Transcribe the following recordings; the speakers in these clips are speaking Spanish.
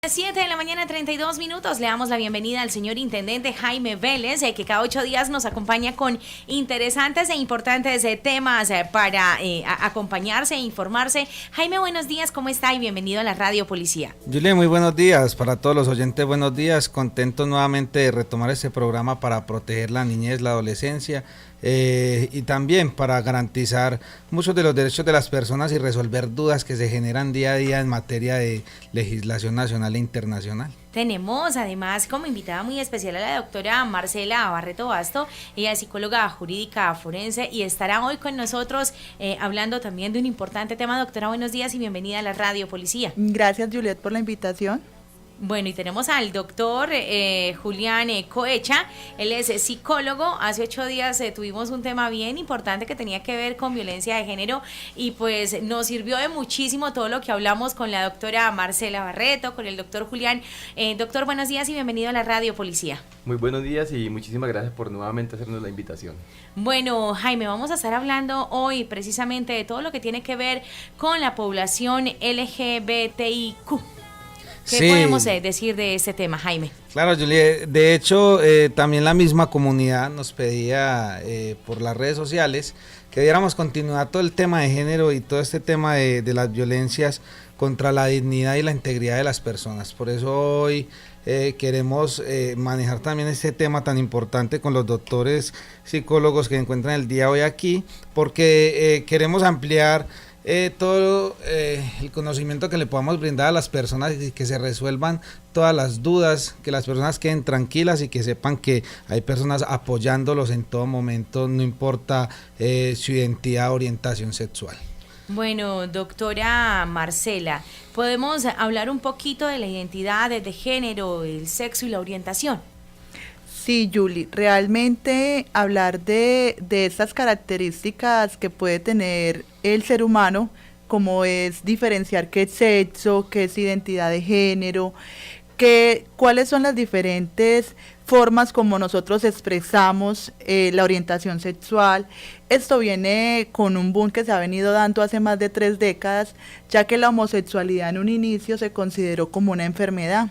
7 de la mañana, 32 minutos. Le damos la bienvenida al señor intendente Jaime Vélez, que cada 8 días nos acompaña con interesantes e importantes temas para acompañarse e informarse. Jaime, buenos días, ¿cómo está? Y bienvenido a la Radio Policía. Julia, muy buenos días para todos los oyentes, buenos días. Contento nuevamente de retomar este programa para proteger la niñez, la adolescencia y también para garantizar muchos de los derechos de las personas y resolver dudas que se generan día a día en materia de legislación nacional e internacional. Tenemos además como invitada muy especial a la doctora Marcela Barreto Basto. Ella es psicóloga jurídica forense y estará hoy con nosotros hablando también de un importante tema. Doctora, buenos días y bienvenida a la Radio Policía. Gracias, Juliet, por la invitación. Bueno, y tenemos al doctor Julián Coecha. Él es psicólogo. Hace 8 días tuvimos un tema bien importante que tenía que ver con violencia de género y pues nos sirvió de muchísimo todo lo que hablamos con la doctora Marcela Barreto, con el doctor Julián. Doctor, buenos días y bienvenido a la Radio Policía. Muy buenos días y muchísimas gracias por nuevamente hacernos la invitación. Bueno, Jaime, vamos a estar hablando hoy precisamente de todo lo que tiene que ver con la población LGBTIQ. ¿Qué podemos decir de este tema, Jaime? Claro, Julie, de hecho, también la misma comunidad nos pedía por las redes sociales que diéramos continuidad a todo el tema de género y todo este tema de las violencias contra la dignidad y la integridad de las personas. Por eso hoy queremos manejar también este tema tan importante con los doctores psicólogos que se encuentran el día de hoy aquí, porque queremos ampliar todo el conocimiento que le podamos brindar a las personas y que se resuelvan todas las dudas, que las personas queden tranquilas y que sepan que hay personas apoyándolos en todo momento, no importa su identidad o orientación sexual. Bueno, doctora Marcela, ¿podemos hablar un poquito de la identidad de género, el sexo y la orientación? Sí, Julie, realmente hablar de estas características que puede tener el ser humano, como es diferenciar qué es sexo, qué es identidad de género, cuáles son las diferentes formas como nosotros expresamos la orientación sexual. Esto viene con un boom que se ha venido dando hace más de 3 décadas, ya que la homosexualidad en un inicio se consideró como una enfermedad.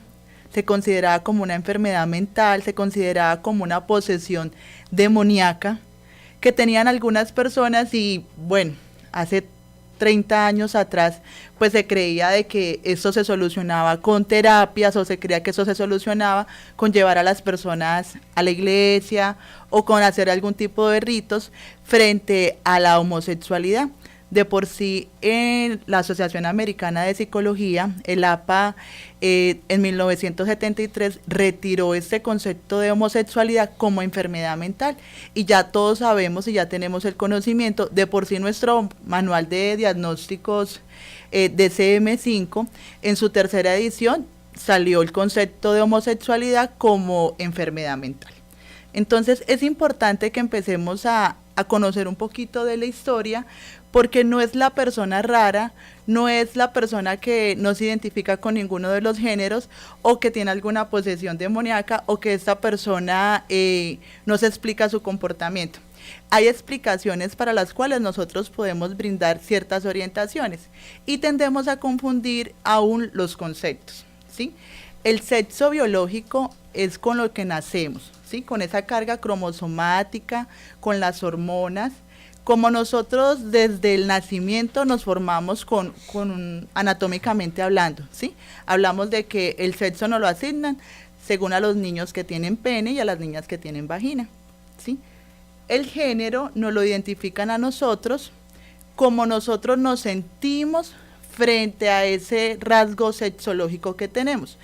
Se consideraba como una enfermedad mental, se consideraba como una posesión demoníaca que tenían algunas personas y bueno, hace 30 años atrás pues se creía de que esto se solucionaba con terapias o se creía que eso se solucionaba con llevar a las personas a la iglesia o con hacer algún tipo de ritos frente a la homosexualidad. De por sí, en la Asociación Americana de Psicología, el APA, en 1973 retiró este concepto de homosexualidad como enfermedad mental. Y ya todos sabemos y ya tenemos el conocimiento, de por sí nuestro manual de diagnósticos DSM-5, en su 3ª edición, salió el concepto de homosexualidad como enfermedad mental. Entonces es importante que empecemos a conocer un poquito de la historia, porque no es la persona rara, no es la persona que no se identifica con ninguno de los géneros o que tiene alguna posesión demoníaca o que esta persona no se explica su comportamiento. Hay explicaciones para las cuales nosotros podemos brindar ciertas orientaciones y tendemos a confundir aún los conceptos, ¿sí? El sexo biológico es con lo que nacemos, ¿sí? Con esa carga cromosomática, con las hormonas. Como nosotros desde el nacimiento nos formamos anatómicamente hablando, ¿sí? Hablamos de que el sexo nos lo asignan según a los niños que tienen pene y a las niñas que tienen vagina, ¿sí? El género nos lo identifican a nosotros como nosotros nos sentimos frente a ese rasgo sexológico que tenemos.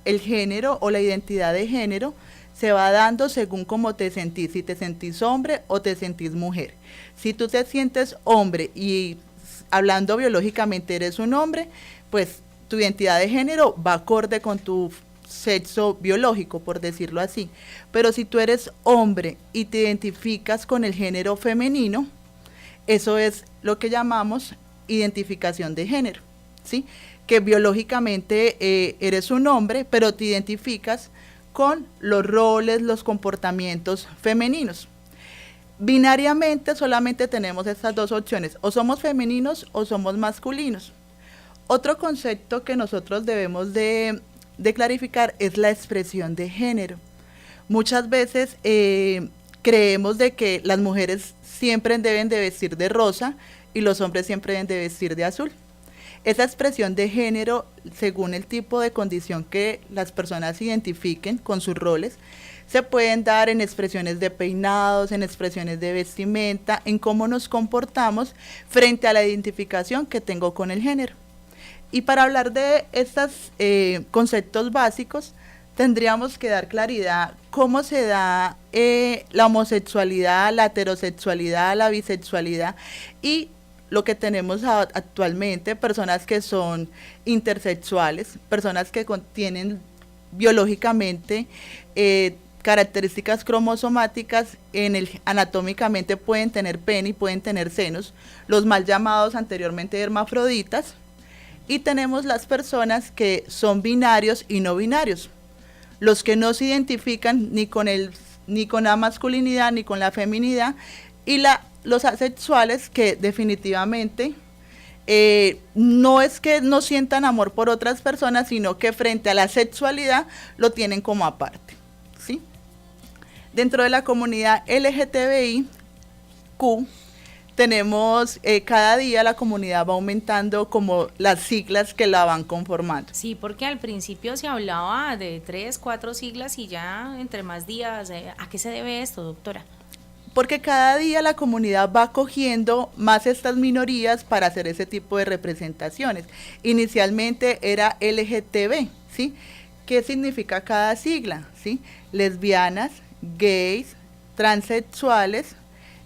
El género o la identidad de género se va dando según cómo te sentís, si te sentís hombre o te sentís mujer. Si tú te sientes hombre y hablando biológicamente eres un hombre, pues tu identidad de género va acorde con tu sexo biológico, por decirlo así. Pero si tú eres hombre y te identificas con el género femenino, eso es lo que llamamos identificación de género, ¿sí? Que biológicamente eres un hombre, pero te identificas con los roles, los comportamientos femeninos. Binariamente solamente tenemos estas 2 opciones, o somos femeninos o somos masculinos. Otro concepto que nosotros debemos de de clarificar es la expresión de género. Muchas veces creemos de que las mujeres siempre deben de vestir de rosa y los hombres siempre deben de vestir de azul. Esa expresión de género, según el tipo de condición que las personas identifiquen con sus roles, se pueden dar en expresiones de peinados, en expresiones de vestimenta, en cómo nos comportamos frente a la identificación que tengo con el género. Y para hablar de estos conceptos básicos, tendríamos que dar claridad cómo se da la homosexualidad, la heterosexualidad, la bisexualidad y lo que tenemos actualmente, personas que son intersexuales, personas que tienen biológicamente características cromosomáticas, anatómicamente pueden tener pene y pueden tener senos, los mal llamados anteriormente hermafroditas, y tenemos las personas que son binarios y no binarios, los que no se identifican ni con la masculinidad ni con la feminidad, y los asexuales que definitivamente no es que no sientan amor por otras personas, sino que frente a la sexualidad lo tienen como aparte, ¿sí? Dentro de la comunidad LGTBIQ tenemos, cada día la comunidad va aumentando como las siglas que la van conformando. Sí, porque al principio se hablaba de 3, 4 siglas y ya entre más días, ¿a qué se debe esto, doctora? Porque cada día la comunidad va cogiendo más estas minorías para hacer ese tipo de representaciones. Inicialmente era LGTB, ¿sí? ¿Qué significa cada sigla? ¿Sí? Lesbianas, gays, transexuales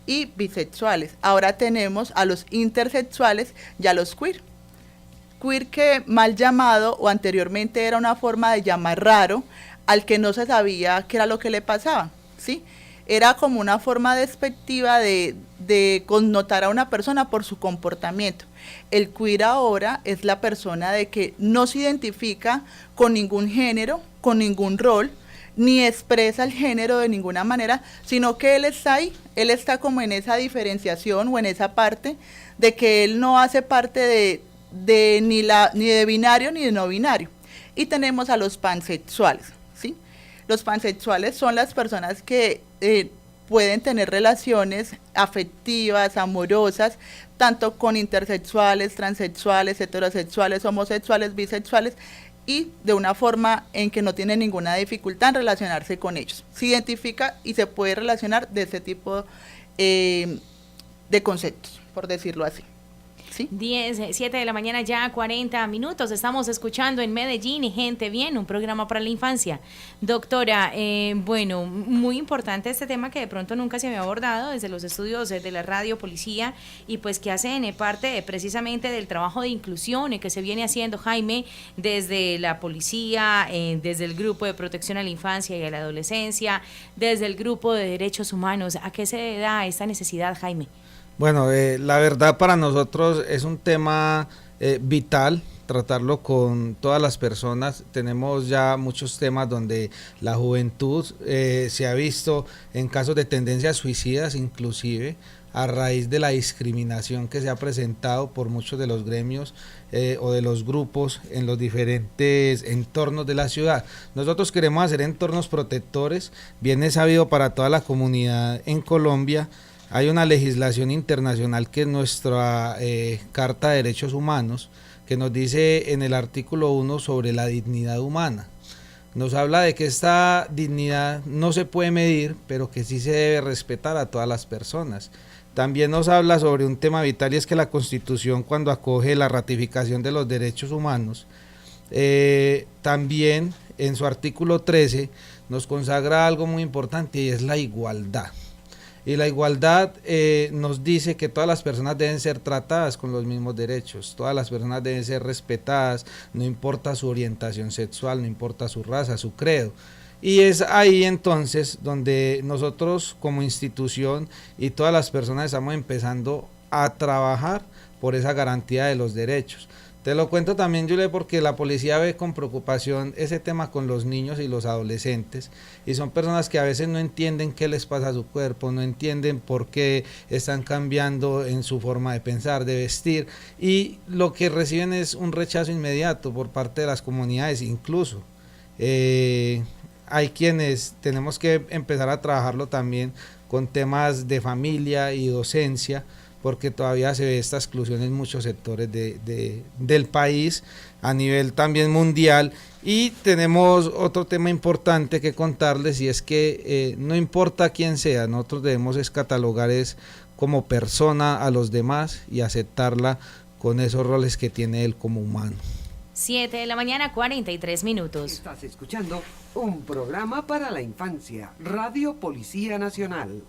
y bisexuales. Ahora tenemos a los intersexuales y a los queer. Queer, que mal llamado o anteriormente era una forma de llamar raro al que no se sabía qué era lo que le pasaba, ¿sí? Era como una forma despectiva de connotar a una persona por su comportamiento. El queer ahora es la persona de que no se identifica con ningún género, con ningún rol, ni expresa el género de ninguna manera, sino que él está ahí, él está como en esa diferenciación o en esa parte de que él no hace parte ni de binario ni de no binario. Y tenemos a los pansexuales, ¿sí? Los pansexuales son las personas que pueden tener relaciones afectivas, amorosas, tanto con intersexuales, transexuales, heterosexuales, homosexuales, bisexuales, y de una forma en que no tiene ninguna dificultad en relacionarse con ellos. Se identifica y se puede relacionar de ese tipo de conceptos, por decirlo así. ¿Sí? 7 de la mañana, ya 40 minutos. Estamos escuchando en Medellín Gente Bien, un programa para la infancia. Doctora, bueno, muy importante este tema que de pronto nunca se había abordado desde los estudios de la radio, policía, y pues que hacen parte precisamente del trabajo de inclusión que se viene haciendo, Jaime, desde la policía, desde el grupo de protección a la infancia y a la adolescencia, desde el grupo de derechos humanos. ¿A qué se da esta necesidad, Jaime? Bueno, la verdad para nosotros es un tema vital tratarlo con todas las personas. Tenemos ya muchos temas donde la juventud se ha visto en casos de tendencias suicidas, inclusive a raíz de la discriminación que se ha presentado por muchos de los gremios o de los grupos en los diferentes entornos de la ciudad. Nosotros queremos hacer entornos protectores. Bien es sabido para toda la comunidad en Colombia. Hay una legislación internacional que es nuestra Carta de Derechos Humanos, que nos dice en el artículo 1 sobre la dignidad humana. Nos habla de que esta dignidad no se puede medir, pero que sí se debe respetar a todas las personas. También nos habla sobre un tema vital, y es que la Constitución, cuando acoge la ratificación de los derechos humanos, también en su artículo 13 nos consagra algo muy importante, y es la igualdad. Y la igualdad nos dice que todas las personas deben ser tratadas con los mismos derechos, todas las personas deben ser respetadas, no importa su orientación sexual, no importa su raza, su credo. Y es ahí entonces donde nosotros como institución y todas las personas estamos empezando a trabajar por esa garantía de los derechos. Te lo cuento también, Julia, porque la policía ve con preocupación ese tema con los niños y los adolescentes, y son personas que a veces no entienden qué les pasa a su cuerpo, no entienden por qué están cambiando en su forma de pensar, de vestir, y lo que reciben es un rechazo inmediato por parte de las comunidades, incluso Hay quienes tenemos que empezar a trabajarlo también con temas de familia y docencia, porque todavía se ve esta exclusión en muchos sectores del país, a nivel también mundial. Y tenemos otro tema importante que contarles, y es que no importa quién sea, nosotros debemos catalogar como persona a los demás y aceptarla con esos roles que tiene él como humano. 7 de la mañana, 43 minutos. Estás escuchando un programa para la infancia, Radio Policía Nacional.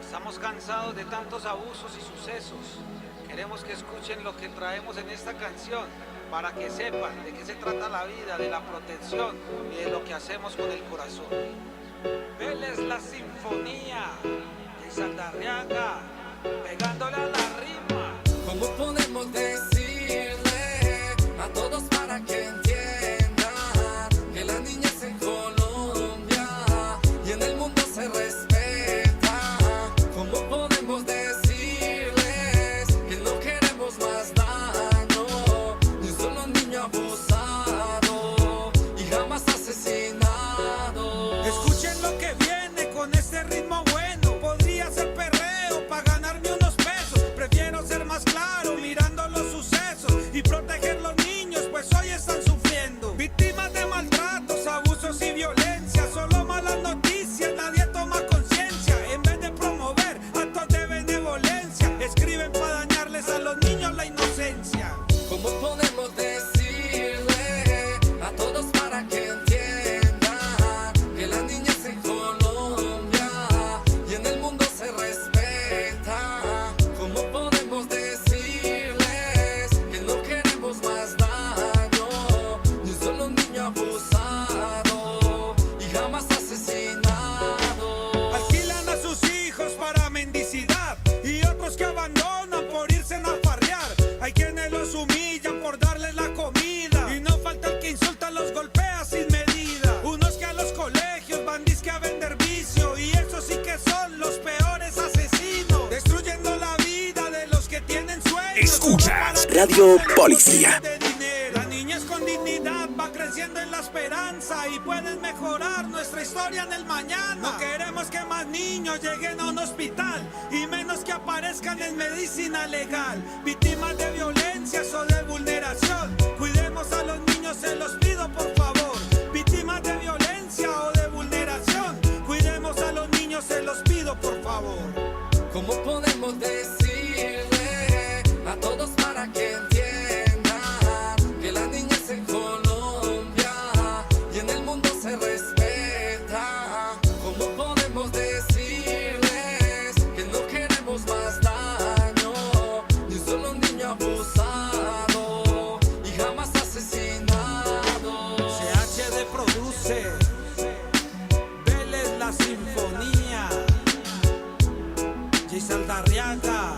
Estamos cansados de tantos abusos y sucesos. Queremos que escuchen lo que traemos en esta canción, para que sepan de qué se trata la vida, de la protección y de lo que hacemos con el corazón. Vélez la sinfonía, de Saldarriaga, pegándole a la rima. ¿Cómo podemos decirle a todos para que entiendan que las niñas en Colombia y en el mundo se respetan? ¿Cómo podemos decirles que no queremos más daño, ni un solo niño abusado y jamás asesinado? Escuchen lo que viene con este ritmo bueno. Podría ser perreo para ganarme unos pesos. Prefiero ser más claro mirando los sucesos y proteger los niños, pues hoy están sufriendo. Víctimas de maltratos, abusos y violencia. Solo malas noticias, nadie toma conciencia. En vez de promover actos de benevolencia, escriben para dañarles a los niños la inocencia. ¿Cómo podemos decirle a todos para que entiendan que las niñas en Colombia y en el mundo se respetan? ¿Cómo podemos decirles que no queremos más daño, ni un solo niño abusado y jamás asesinado? Alquilan a sus hijos para mendicidad y otros que abandonan por irse a farrear. Hay quienes los humillan por darles la comida y no falta el que insulta, los golpea sin medida. Unos que a los colegios van disque a vender vicio y esos sí que son los peores asesinos, destruyendo la vida de los que tienen sueños. Escuchas Radio Policía. La niñez con dignidad va creciendo en la esperanza y pueden mejorar nuestra historia en el mañana. No queremos que más niños lleguen a un hospital y menos que aparezcan en medicina legal, víctimas de violencias o de vulneración. Cuidemos a los niños, se los pido por favor. Víctimas de violencia o de vulneración, cuidemos a los niños, se los pido por favor. ¿Cómo podemos decirle a todos para que entiendan que las niñas en Colombia y en el mundo se respetan? ¿Cómo podemos decirles que no queremos más daño, ni un solo niño abusado y jamás asesinado? CHD produce, Vélez la sinfonía, J. Saldarriaga,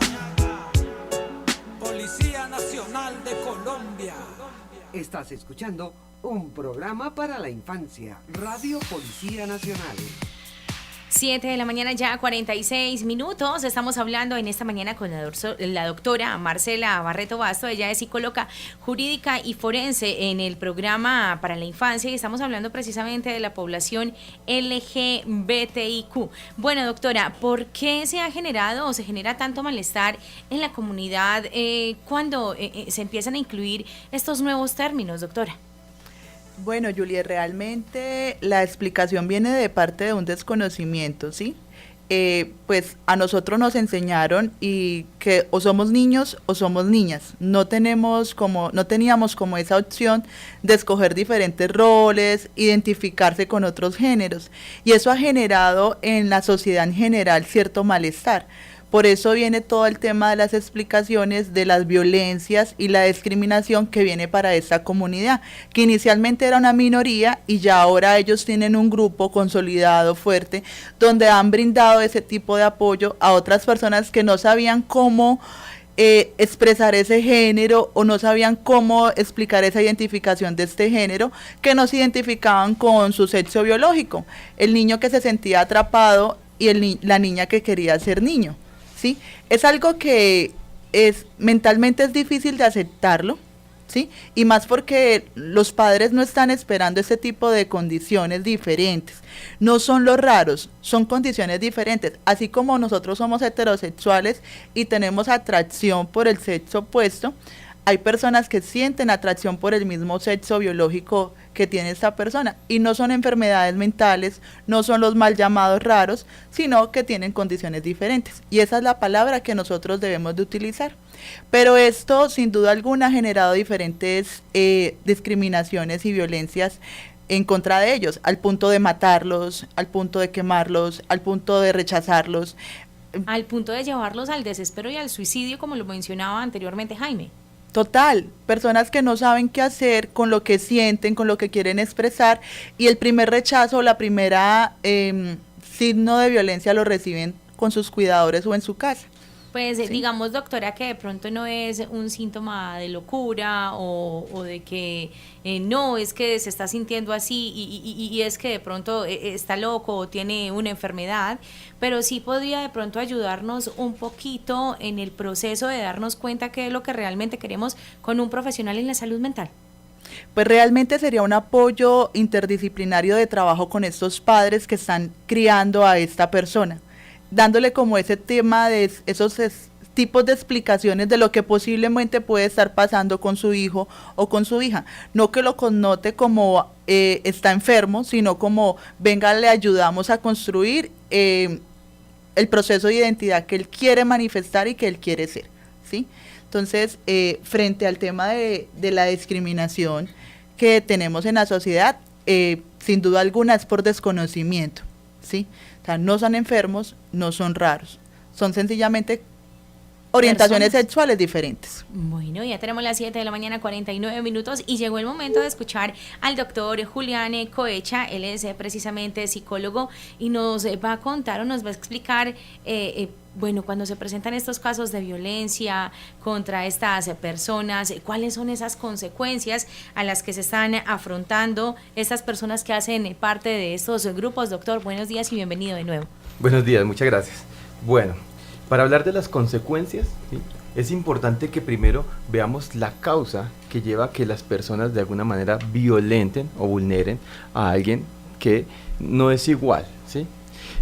Policía Nacional de Colombia. Estás escuchando un programa para la infancia, Radio Policía Nacional. 7 de la mañana, ya 46 minutos. Estamos hablando en esta mañana con la doctora Marcela Barreto Basto. Ella es psicóloga jurídica y forense en el programa para la infancia y estamos hablando precisamente de la población LGBTIQ. Bueno, doctora, ¿por qué se ha generado o se genera tanto malestar en la comunidad cuando se empiezan a incluir estos nuevos términos, doctora? Bueno, Julie, realmente la explicación viene de parte de un desconocimiento, ¿sí? Pues a nosotros nos enseñaron y que o somos niños o somos niñas. No teníamos como esa opción de escoger diferentes roles, identificarse con otros géneros. Y eso ha generado en la sociedad en general cierto malestar. Por eso viene todo el tema de las explicaciones de las violencias y la discriminación que viene para esta comunidad, que inicialmente era una minoría y ya ahora ellos tienen un grupo consolidado, fuerte, donde han brindado ese tipo de apoyo a otras personas que no sabían cómo expresar ese género o no sabían cómo explicar esa identificación de este género, que no se identificaban con su sexo biológico, el niño que se sentía atrapado y la niña que quería ser niño. ¿Sí? Es algo que mentalmente es difícil de aceptarlo, ¿sí? Y más porque los padres no están esperando ese tipo de condiciones diferentes. No son los raros, son condiciones diferentes. Así como nosotros somos heterosexuales y tenemos atracción por el sexo opuesto, hay personas que sienten atracción por el mismo sexo biológico que tiene esta persona, y no son enfermedades mentales, no son los mal llamados raros, sino que tienen condiciones diferentes, y esa es la palabra que nosotros debemos de utilizar. Pero esto sin duda alguna ha generado diferentes discriminaciones y violencias en contra de ellos, al punto de matarlos, al punto de quemarlos, al punto de rechazarlos. Al punto de llevarlos al desespero y al suicidio, como lo mencionaba anteriormente Jaime. Total, personas que no saben qué hacer con lo que sienten, con lo que quieren expresar, y el primer rechazo, la primera signo de violencia lo reciben con sus cuidadores o en su casa. Pues ¿Sí? digamos, doctora, que de pronto no es un síntoma de locura o de que no, es que se está sintiendo así y es que de pronto está loco o tiene una enfermedad, pero sí podría de pronto ayudarnos un poquito en el proceso de darnos cuenta qué es lo que realmente queremos con un profesional en la salud mental. Pues realmente sería un apoyo interdisciplinario de trabajo con estos padres que están criando a esta persona, dándole como ese tema de esos tipos de explicaciones de lo que posiblemente puede estar pasando con su hijo o con su hija. No que lo connote como está enfermo, sino como venga, le ayudamos a construir el proceso de identidad que él quiere manifestar y que él quiere ser, ¿sí? Entonces, frente al tema de la discriminación que tenemos en la sociedad, sin duda alguna es por desconocimiento, ¿sí? O sea, no son enfermos, no son raros, son sencillamente orientaciones sexuales diferentes. Bueno, ya tenemos las 7 de la mañana, 49 minutos, y llegó el momento de escuchar al doctor Julián Coecha. Él es precisamente psicólogo y nos va a contar o nos va a explicar, bueno, cuando se presentan estos casos de violencia contra estas personas, cuáles son esas consecuencias a las que se están afrontando estas personas que hacen parte de estos grupos. Doctor, buenos días y bienvenido de nuevo. Buenos días, muchas gracias. Bueno, para hablar de las consecuencias, ¿sí?, es importante que primero veamos la causa que lleva a que las personas de alguna manera violenten o vulneren a alguien que no es igual, ¿sí?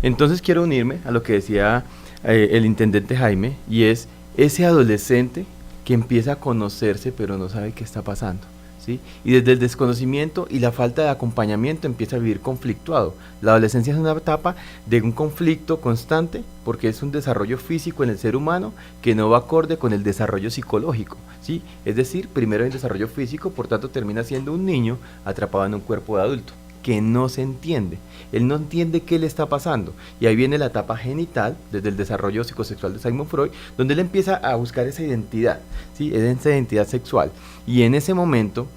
Entonces quiero unirme a lo que decía el intendente Jaime, y es ese adolescente que empieza a conocerse pero no sabe qué está pasando, ¿sí? Y desde el desconocimiento y la falta de acompañamiento empieza a vivir conflictuado. La adolescencia es una etapa de un conflicto constante porque es un desarrollo físico en el ser humano que no va acorde con el desarrollo psicológico, ¿sí? Es decir, primero hay el desarrollo físico, por tanto termina siendo un niño atrapado en un cuerpo de adulto que no se entiende. Él no entiende qué le está pasando, y ahí viene la etapa genital, desde el desarrollo psicosexual de Sigmund Freud, donde él empieza a buscar esa identidad, ¿sí?, esa identidad sexual, y en ese momento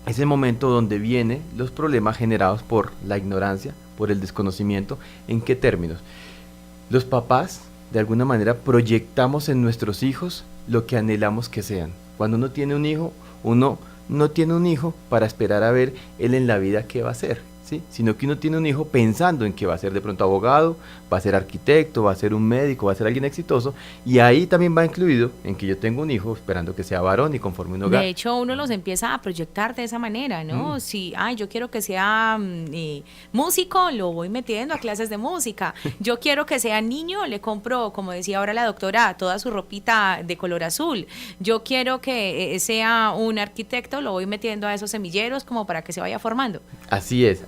es el momento donde vienen los problemas generados por la ignorancia, por el desconocimiento. ¿En qué términos? Los papás, de alguna manera, proyectamos en nuestros hijos lo que anhelamos que sean. Cuando uno tiene un hijo, uno no tiene un hijo para esperar a ver él en la vida qué va a ser, ¿sí?, sino que uno tiene un hijo pensando en que va a ser de pronto abogado, va a ser arquitecto, va a ser un médico, va a ser alguien exitoso, y ahí también va incluido en que yo tengo un hijo esperando que sea varón y conforme un hogar. De hecho, uno los empieza a proyectar de esa manera, ¿no? Si, yo quiero que sea músico, lo voy metiendo a clases de música. Yo quiero que sea niño, le compro, como decía ahora la doctora, toda su ropita de color azul. Yo quiero que sea un arquitecto, lo voy metiendo a esos semilleros como para que se vaya formando. Así es,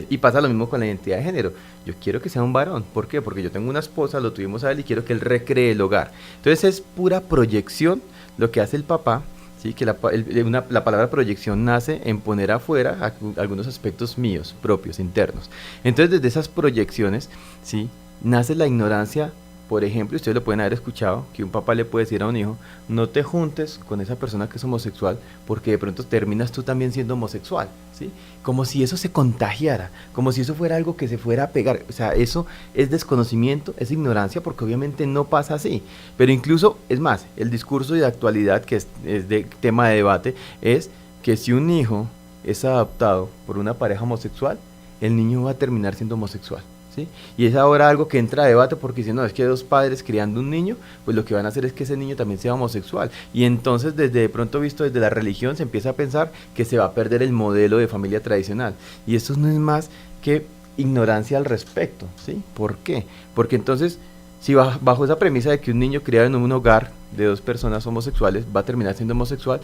y pasa lo mismo con la identidad de género. Yo quiero que sea un varón, ¿por qué? Porque yo tengo una esposa, lo tuvimos a él y quiero que él recree el hogar. Entonces es pura proyección lo que hace el papá, ¿sí?, que la palabra proyección nace en poner afuera algunos aspectos míos, propios, internos. Entonces desde esas proyecciones, ¿sí?, nace la ignorancia. Por ejemplo, ustedes lo pueden haber escuchado, que un papá le puede decir a un hijo: no te juntes con esa persona que es homosexual, porque de pronto terminas tú también siendo homosexual, ¿sí? Como si eso se contagiara, como si eso fuera algo que se fuera a pegar. O sea, eso es desconocimiento, es ignorancia, porque obviamente no pasa así. Pero incluso, es más, el discurso de actualidad, que es de tema de debate, es que si un hijo es adoptado por una pareja homosexual, el niño va a terminar siendo homosexual, ¿sí? Y es ahora algo que entra a debate porque si no, es que dos padres criando un niño, pues lo que van a hacer es que ese niño también sea homosexual. Y entonces desde de pronto visto desde la religión se empieza a pensar que se va a perder el modelo de familia tradicional. Y esto no es más que ignorancia al respecto, ¿sí? ¿Por qué? Porque entonces, si bajo esa premisa de que un niño criado en un hogar de dos personas homosexuales va a terminar siendo homosexual,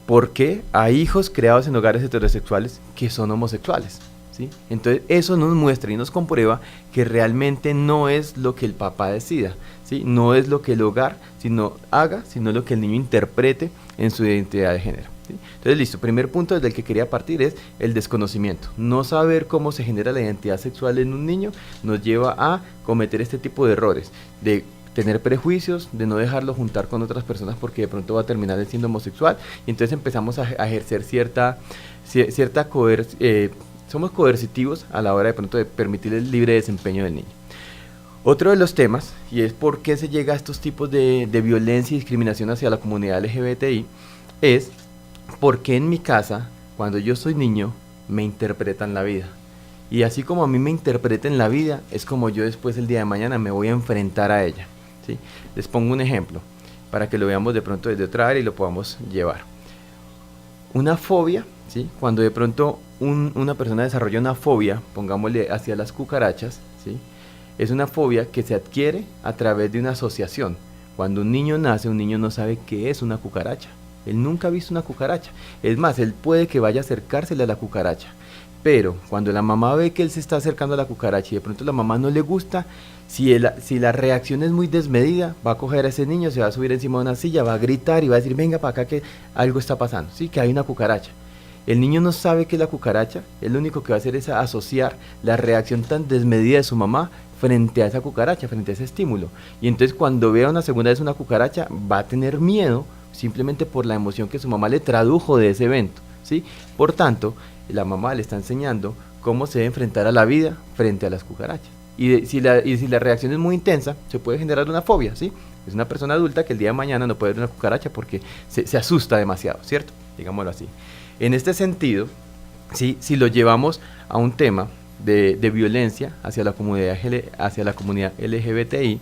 ¿por qué hay hijos creados en hogares heterosexuales que son homosexuales? ¿Sí? Entonces eso nos muestra y nos comprueba que realmente no es lo que el papá decida, ¿sí? No es lo que el hogar haga, sino lo que el niño interprete en su identidad de género, ¿sí? Entonces listo, primer punto desde el que quería partir es el desconocimiento. No saber cómo se genera la identidad sexual en un niño nos lleva a cometer este tipo de errores, de tener prejuicios, de no dejarlo juntar con otras personas porque de pronto va a terminar siendo homosexual, y entonces empezamos a ejercer somos coercitivos a la hora de pronto de permitir el libre desempeño del niño. Otro de los temas, y es por qué se llega a estos tipos de violencia y discriminación hacia la comunidad LGBTI, es porque en mi casa, cuando yo soy niño, me interpretan la vida. Y así como a mí me interpreten la vida, es como yo después el día de mañana me voy a enfrentar a ella, ¿sí? Les pongo un ejemplo, para que lo veamos de pronto desde otra área y lo podamos llevar. Una fobia, ¿sí? Cuando de pronto una persona desarrolla una fobia, pongámosle hacia las cucarachas, ¿sí? Es una fobia que se adquiere a través de una asociación. Cuando un niño nace, un niño no sabe qué es una cucaracha. Él nunca ha visto una cucaracha. Es más, él puede que vaya a acercársele a la cucaracha. Pero cuando la mamá ve que él se está acercando a la cucaracha y de pronto la mamá no le gusta, si la reacción es muy desmedida, va a coger a ese niño, se va a subir encima de una silla, va a gritar y va a decir, venga para acá que algo está pasando, ¿sí? Que hay una cucaracha. El niño no sabe qué es la cucaracha, él lo único que va a hacer es asociar la reacción tan desmedida de su mamá frente a esa cucaracha, frente a ese estímulo. Y entonces cuando vea una segunda vez una cucaracha, va a tener miedo simplemente por la emoción que su mamá le tradujo de ese evento, ¿sí? Por tanto, la mamá le está enseñando cómo se debe enfrentar a la vida frente a las cucarachas. Y si la reacción es muy intensa, se puede generar una fobia, ¿sí? Es una persona adulta que el día de mañana no puede ver una cucaracha porque se asusta demasiado, ¿cierto? Digámoslo así. En este sentido, ¿sí? Si lo llevamos a un tema de violencia hacia la comunidad LGBTI,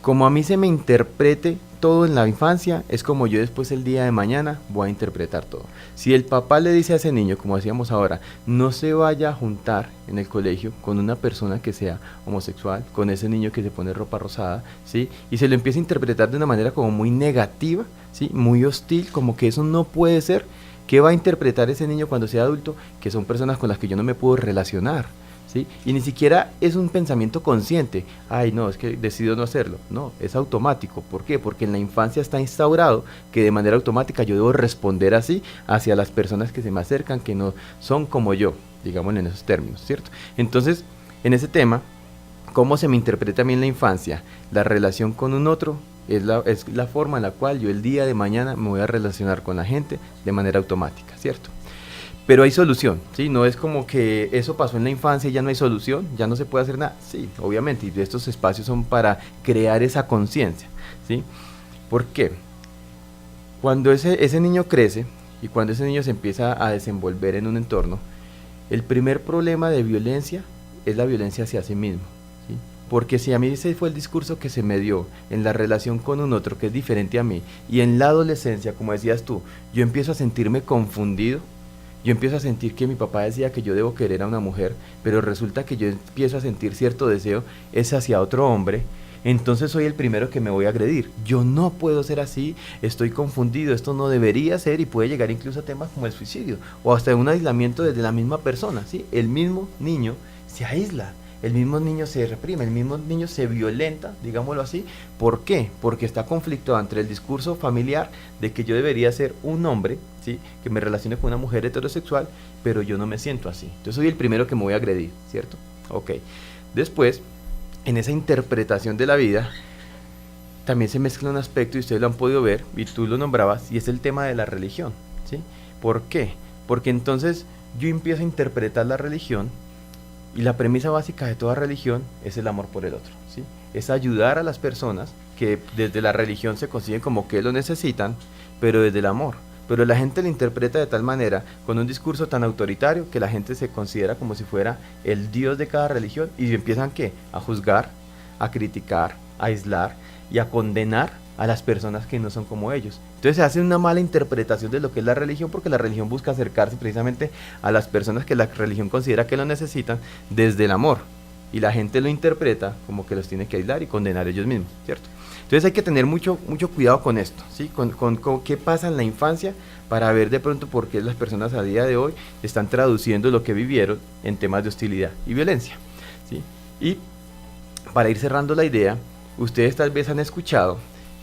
como a mí se me interprete todo en la infancia, es como yo después el día de mañana voy a interpretar todo. Si el papá le dice a ese niño, como decíamos ahora, no se vaya a juntar en el colegio con una persona que sea homosexual, con ese niño que se pone ropa rosada, ¿sí? Y se lo empieza a interpretar de una manera como muy negativa, ¿sí? Muy hostil, como que eso no puede ser. ¿Qué va a interpretar ese niño cuando sea adulto? Que son personas con las que yo no me puedo relacionar, ¿sí? Y ni siquiera es un pensamiento consciente, ay no, es que decido no hacerlo, no, es automático. ¿Por qué? Porque en la infancia está instaurado que de manera automática yo debo responder así hacia las personas que se me acercan, que no son como yo, digámoslo en esos términos, ¿cierto? Entonces, en ese tema, ¿cómo se me interpreta a mí en la infancia? La relación con un otro es la forma en la cual yo el día de mañana me voy a relacionar con la gente de manera automática, ¿cierto? Pero hay solución, ¿sí? No es como que eso pasó en la infancia y ya no hay solución, ya no se puede hacer nada. Sí, obviamente, y estos espacios son para crear esa conciencia, ¿sí? ¿Por qué? Cuando ese niño crece y cuando ese niño se empieza a desenvolver en un entorno, el primer problema de violencia es la violencia hacia sí mismo, ¿sí? Porque si a mí ese fue el discurso que se me dio en la relación con un otro que es diferente a mí, y en la adolescencia, como decías tú, yo empiezo a sentirme confundido, yo empiezo a sentir que mi papá decía que yo debo querer a una mujer, pero resulta que yo empiezo a sentir cierto deseo es hacia otro hombre, entonces soy el primero que me voy a agredir. Yo no puedo ser así, estoy confundido, esto no debería ser, y puede llegar incluso a temas como el suicidio o hasta un aislamiento desde la misma persona, ¿sí? El mismo niño se aísla, el mismo niño se reprime, el mismo niño se violenta, digámoslo así. ¿Por qué? Porque está conflictuado entre el discurso familiar de que yo debería ser un hombre, ¿sí? Que me relacione con una mujer heterosexual, pero yo no me siento así. Yo soy el primero que me voy a agredir, ¿cierto? Ok. Después, en esa interpretación de la vida, también se mezcla un aspecto, y ustedes lo han podido ver, y tú lo nombrabas, y es el tema de la religión, ¿sí? ¿Por qué? Porque entonces yo empiezo a interpretar la religión, y la premisa básica de toda religión es el amor por el otro, ¿sí? Es ayudar a las personas que desde la religión se consiguen como que lo necesitan, pero desde el amor. pero la gente lo interpreta de tal manera, con un discurso tan autoritario, que la gente se considera como si fuera el dios de cada religión, y empiezan ¿qué? A juzgar, a criticar, a aislar y a condenar a las personas que no son como ellos. Entonces se hace una mala interpretación de lo que es la religión, porque la religión busca acercarse precisamente a las personas que la religión considera que lo necesitan desde el amor, y la gente lo interpreta como que los tiene que aislar y condenar ellos mismos, ¿cierto? Entonces hay que tener mucho cuidado con esto, ¿sí? Con qué pasa en la infancia, para ver de pronto por qué las personas a día de hoy están traduciendo lo que vivieron en temas de hostilidad y violencia, ¿sí? Y para ir cerrando la idea, ustedes tal vez han escuchado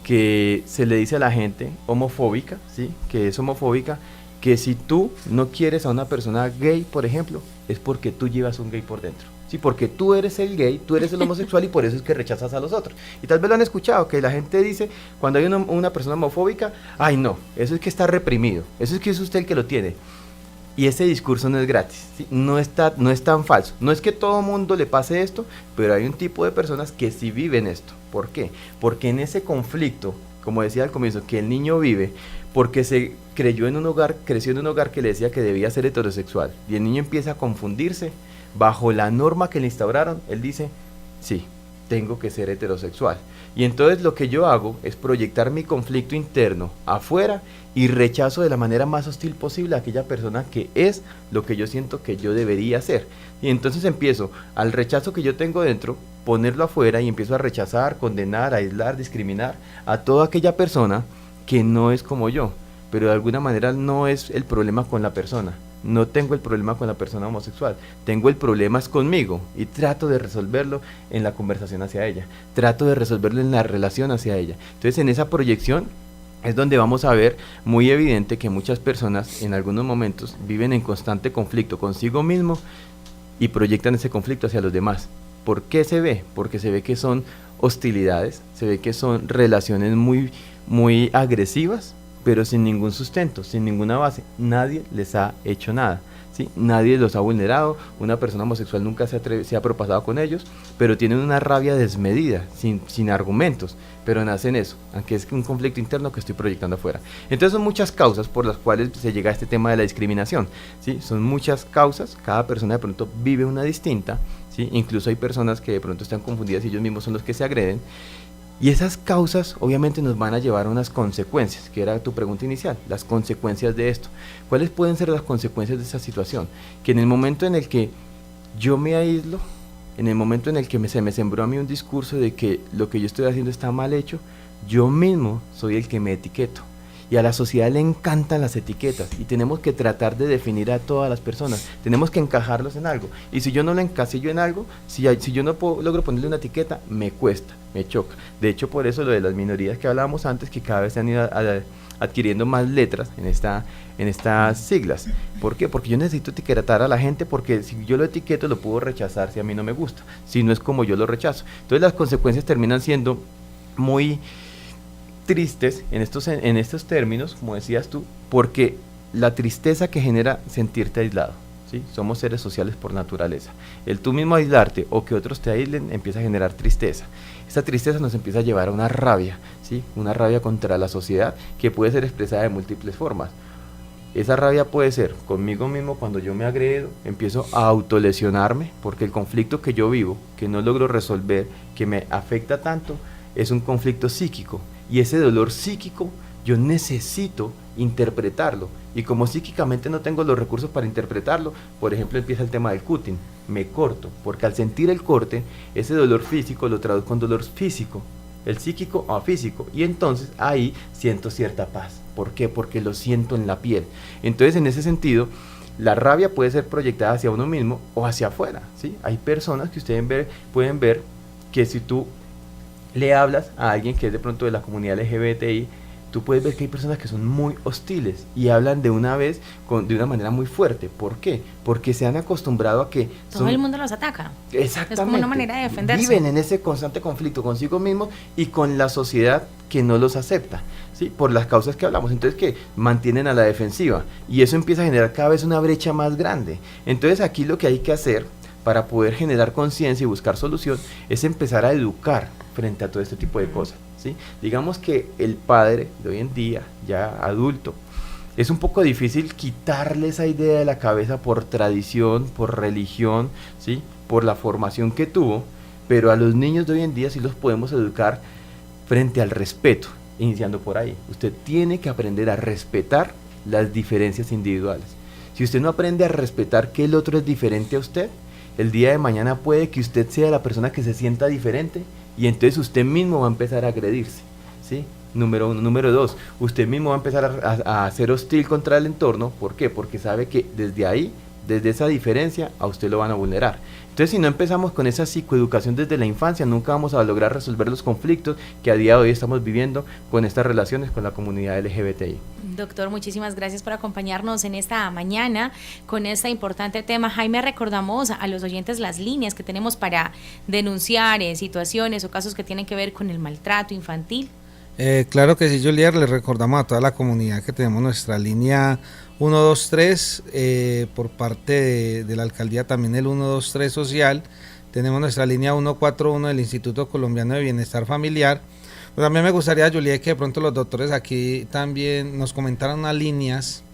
que se le dice a la gente homofóbica, ¿sí? Que es homofóbica, que si tú no quieres a una persona gay, por ejemplo, es porque tú llevas un gay por dentro. Sí, porque tú eres el gay, tú eres el homosexual, y por eso es que rechazas a los otros. Y tal vez lo han escuchado, que la gente dice, cuando hay una persona homofóbica, ay no, eso es que está reprimido, eso es que es usted el que lo tiene. Y ese discurso no es gratis, ¿sí? No es tan falso. No es que todo mundo le pase esto, pero hay un tipo de personas que sí viven esto. ¿Por qué? Porque en ese conflicto, como decía al comienzo, que el niño vive, porque creció en un hogar que le decía que debía ser heterosexual, y el niño empieza a confundirse bajo la norma que le instauraron. Él dice, sí, tengo que ser heterosexual. Y entonces lo que yo hago es proyectar mi conflicto interno afuera, y rechazo de la manera más hostil posible a aquella persona que es lo que yo siento que yo debería ser. Y entonces empiezo, al rechazo que yo tengo dentro, ponerlo afuera, y empiezo a rechazar, condenar, aislar, discriminar a toda aquella persona que no es como yo. Pero de alguna manera no es el problema con la persona. No tengo el problema con la persona homosexual, tengo el problema es conmigo, y trato de resolverlo en la conversación hacia ella, trato de resolverlo en la relación hacia ella. Entonces en esa proyección es donde vamos a ver muy evidente que muchas personas en algunos momentos viven en constante conflicto consigo mismo y proyectan ese conflicto hacia los demás. ¿Por qué se ve? Porque se ve que son hostilidades, se ve que son relaciones muy agresivas, pero sin ningún sustento, sin ninguna base. Nadie les ha hecho nada, ¿sí? Nadie los ha vulnerado. Una persona homosexual nunca se ha propasado con ellos, pero tienen una rabia desmedida, sin argumentos, pero nacen eso, aunque es un conflicto interno que estoy proyectando afuera. Entonces son muchas causas por las cuales se llega a este tema de la discriminación, ¿sí? Son muchas causas, cada persona de pronto vive una distinta, ¿sí? Incluso hay personas que de pronto están confundidas y ellos mismos son los que se agreden. Y esas causas obviamente nos van a llevar a unas consecuencias, que era tu pregunta inicial, las consecuencias de esto. ¿Cuáles pueden ser las consecuencias de esa situación? Que en el momento en el que yo me aíslo, en el momento en el que se me sembró a mí un discurso de que lo que yo estoy haciendo está mal hecho, yo mismo soy el que me etiqueto. Y a la sociedad le encantan las etiquetas, y tenemos que tratar de definir a todas las personas, tenemos que encajarlos en algo. Y si yo no lo encasillo en algo, si yo no logro ponerle una etiqueta, me cuesta, me choca. De hecho, por eso lo de las minorías que hablábamos antes, que cada vez se han ido adquiriendo más letras en estas siglas. ¿Por qué? Porque yo necesito etiquetar a la gente, porque si yo lo etiqueto lo puedo rechazar si a mí no me gusta, si no es como yo lo rechazo. Entonces las consecuencias terminan siendo muy tristes en estos términos, como decías tú, porque la tristeza que genera sentirte aislado, ¿sí? Somos seres sociales por naturaleza. El tú mismo aislarte o que otros te aíslen empieza a generar tristeza. Esa tristeza nos empieza a llevar a una rabia, ¿sí? Una rabia contra la sociedad, que puede ser expresada de múltiples formas. Esa rabia puede ser conmigo mismo, cuando yo me agredo, empiezo a autolesionarme, porque el conflicto que yo vivo, que no logro resolver, que me afecta tanto, es un conflicto psíquico. Y ese dolor psíquico yo necesito interpretarlo, y como psíquicamente no tengo los recursos para interpretarlo, por ejemplo empieza el tema del cutting, me corto, porque al sentir el corte, ese dolor físico lo traduzco en dolor físico, el psíquico a físico, y entonces ahí siento cierta paz. ¿Por qué? Porque lo siento en la piel. Entonces en ese sentido, la rabia puede ser proyectada hacia uno mismo o hacia afuera, ¿sí? Hay personas que ustedes pueden ver que si tú le hablas a alguien que es de pronto de la comunidad LGBTI, tú puedes ver que hay personas que son muy hostiles y hablan de una vez de una manera muy fuerte. ¿Por qué? Porque se han acostumbrado a que todo el mundo los ataca. Exactamente. Es como una manera de defenderse. Viven en ese constante conflicto consigo mismos y con la sociedad que no los acepta, ¿sí? Por las causas que hablamos. Entonces, que mantienen a la defensiva, y eso empieza a generar cada vez una brecha más grande. Entonces aquí lo que hay que hacer para poder generar conciencia y buscar solución es empezar a educar frente a todo este tipo de cosas, ¿sí? Digamos que el padre de hoy en día, ya adulto, Es un poco difícil quitarle esa idea de la cabeza por tradición, por religión, ¿sí? Por la formación que tuvo, pero a los niños de hoy en día sí los podemos educar frente al respeto, iniciando por ahí. Usted tiene que aprender a respetar las diferencias individuales. Si usted no aprende a respetar que el otro es diferente a usted, el día de mañana puede que usted sea la persona que se sienta diferente y entonces usted mismo va a empezar a agredirse, ¿sí? Número 1. Número 2, usted mismo va a empezar a ser hostil contra el entorno. ¿Por qué? Porque sabe que desde ahí, desde esa diferencia, a usted lo van a vulnerar. Entonces, si no empezamos con esa psicoeducación desde la infancia, nunca vamos a lograr resolver los conflictos que a día de hoy estamos viviendo con estas relaciones con la comunidad LGBTI. Doctor, muchísimas gracias por acompañarnos en esta mañana con este importante tema. Jaime, recordamos a los oyentes las líneas que tenemos para denunciar situaciones o casos que tienen que ver con el maltrato infantil. Claro que sí, Juliet, les recordamos a toda la comunidad que tenemos nuestra línea 123, por parte de la alcaldía también el 123 social, tenemos nuestra línea 141 del Instituto Colombiano de Bienestar Familiar. Pero también me gustaría, Juliet, que de pronto los doctores aquí también nos comentaran unas líneas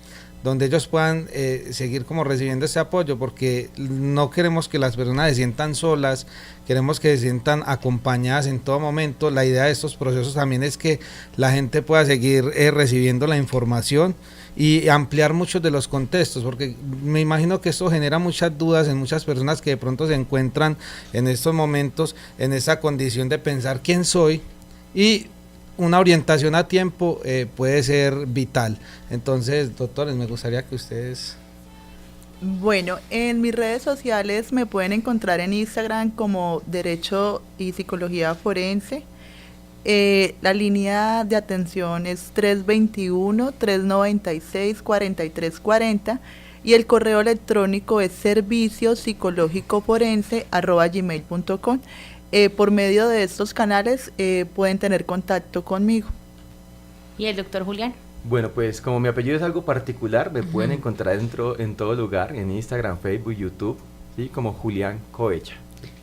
donde ellos puedan seguir como recibiendo ese apoyo, porque no queremos que las personas se sientan solas, queremos que se sientan acompañadas en todo momento. La idea de estos procesos también es que la gente pueda seguir recibiendo la información y ampliar muchos de los contextos, porque me imagino que esto genera muchas dudas en muchas personas que de pronto se encuentran en estos momentos en esa condición de pensar quién soy, y una orientación a tiempo puede ser vital. Entonces, doctores, me gustaría que ustedes... Bueno, en mis redes sociales me pueden encontrar en Instagram como Derecho y Psicología Forense. La línea de atención es 321-396-4340 y el correo electrónico es serviciopsicológicoforense@gmail.com. Por medio de estos canales pueden tener contacto conmigo. ¿Y el doctor Julián? Bueno, pues como mi apellido es algo particular, me pueden encontrar en todo lugar, en Instagram, Facebook, YouTube, ¿sí? Como Julián Coecha.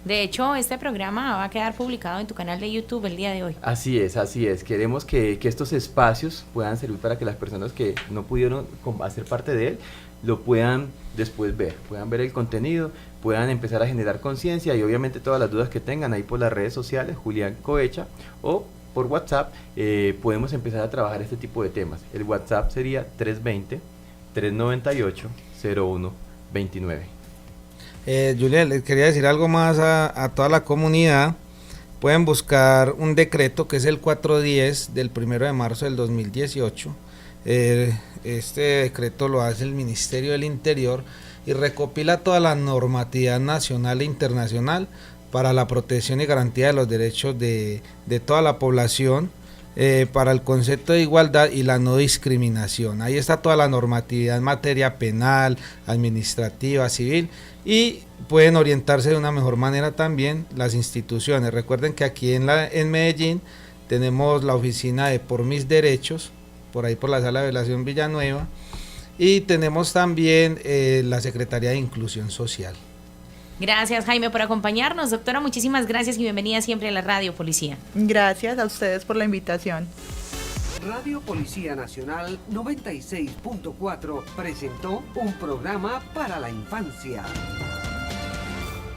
De hecho, este programa va a quedar publicado en tu canal de YouTube el día de hoy. Así es, así es. Queremos que estos espacios puedan servir para que las personas que no pudieron hacer parte de él, lo puedan después ver, puedan ver el contenido, puedan empezar a generar conciencia y obviamente todas las dudas que tengan ahí por las redes sociales, Julián Coecha, o por WhatsApp, podemos empezar a trabajar este tipo de temas. El WhatsApp sería 320-398-0129. Julián, les quería decir algo más a toda la comunidad. Pueden buscar un decreto que es el 410 del 1 de marzo del 2018. Este decreto lo hace el Ministerio del Interior y recopila toda la normatividad nacional e internacional para la protección y garantía de los derechos de toda la población, para el concepto de igualdad y la no discriminación. Ahí está toda la normatividad en materia penal, administrativa, civil, y pueden orientarse de una mejor manera también las instituciones. Recuerden que aquí en Medellín tenemos la oficina de Por Mis Derechos, por ahí por la Sala de Velación Villanueva, y tenemos también la Secretaría de Inclusión Social. Gracias, Jaime, por acompañarnos. Doctora, muchísimas gracias y bienvenida siempre a la Radio Policía. Gracias a ustedes por la invitación. Radio Policía Nacional 96.4 presentó un programa para la infancia.